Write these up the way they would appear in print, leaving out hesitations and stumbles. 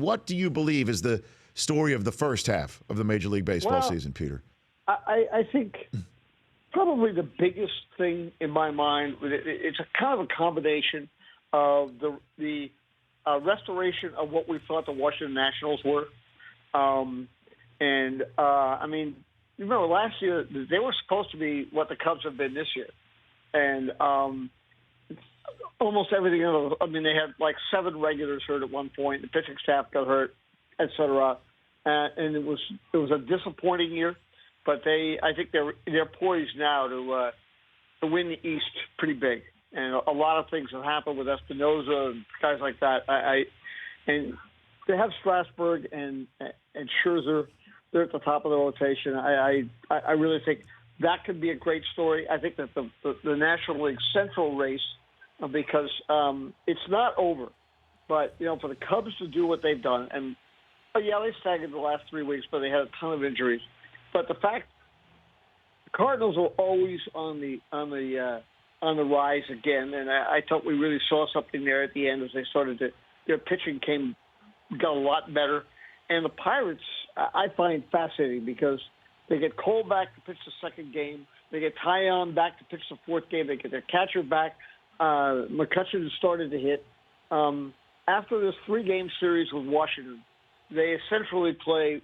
what do you believe is the story of the first half of the Major League Baseball season, Peter? I think probably the biggest thing in my mind, it's a kind of a combination of the restoration of what we thought the Washington Nationals were. I mean, you remember last year, they were supposed to be what the Cubs have been this year. And almost everything else, I mean, they had like 7 regulars hurt at one point. The pitching staff got hurt, et cetera. And it was a disappointing year. But I think they're poised now to win the East pretty big. And a lot of things have happened with Espinosa and guys like that. And they have Strasburg and Scherzer. They're at the top of the rotation. I really think that could be a great story. I think that the National League Central race, because it's not over, but for the Cubs to do what they've done, and they staggered the last 3 weeks, but they had a ton of injuries. But the fact the Cardinals are always on the rise again, and I thought we really saw something there at the end as they started to. Their pitching got a lot better, and the Pirates I find fascinating because they get Cole back to pitch the second game, they get Tyon back to pitch the fourth game, they get their catcher back. McCutcheon has started to hit. After this 3-game series with Washington, they essentially play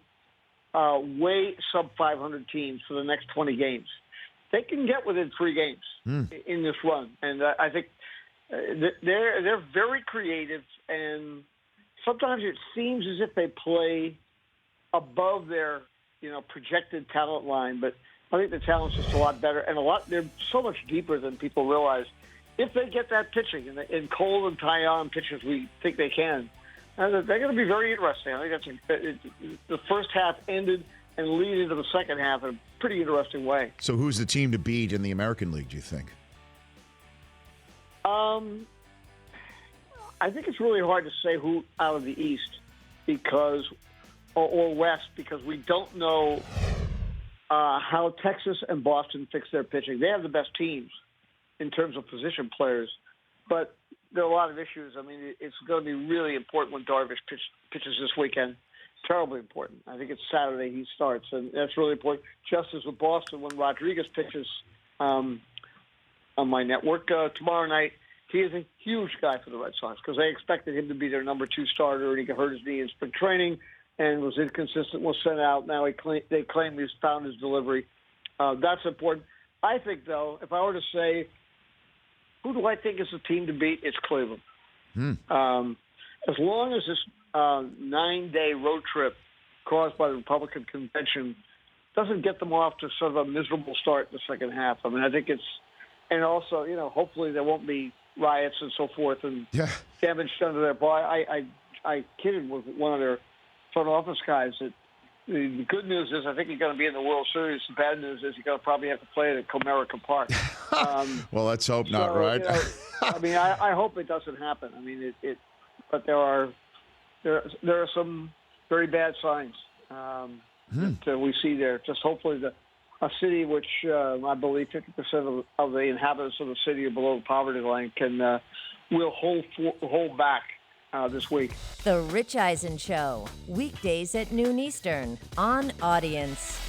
way sub-500 teams for the next 20 games. They can get within 3 games in this run. And I think they're very creative, and sometimes it seems as if they play above their projected talent line. But I think the talent's just a lot better, and they're so much deeper than people realize. If they get that pitching, and Cole and Tyon pitch as we think they can, they're going to be very interesting. I think the first half ended and lead into the second half in a pretty interesting way. So who's the team to beat in the American League, do you think? I think it's really hard to say who out of the East or West, because we don't know how Texas and Boston fix their pitching. They have the best teams in terms of position players, but there are a lot of issues. I mean, it's going to be really important when Darvish pitches this weekend. Terribly important. I think it's Saturday he starts, and that's really important. Just as with Boston, when Rodriguez pitches on my network tomorrow night, he is a huge guy for the Red Sox because they expected him to be their number 2 starter, and he got hurt his knee in spring training and was inconsistent, was sent out. Now they claim he's found his delivery. That's important. I think, though, if I were to say, who do I think is the team to beat? It's Cleveland. As long as this 9-day road trip caused by the Republican convention doesn't get them off to sort of a miserable start in the second half. I mean, I think and also, hopefully there won't be riots and so forth and damage done to their bar. I kidded with one of their front office guys that the good news is I think you're going to be in the World Series. The bad news is you're going to probably have to play it at Comerica Park. Well, let's hope not, right? I mean, I hope it doesn't happen. I mean, but there are some very bad signs that we see there. Just hopefully a city which I believe 50% of the inhabitants of the city are below the poverty line will hold back this week. The Rich Eisen Show, weekdays at noon Eastern on Audience.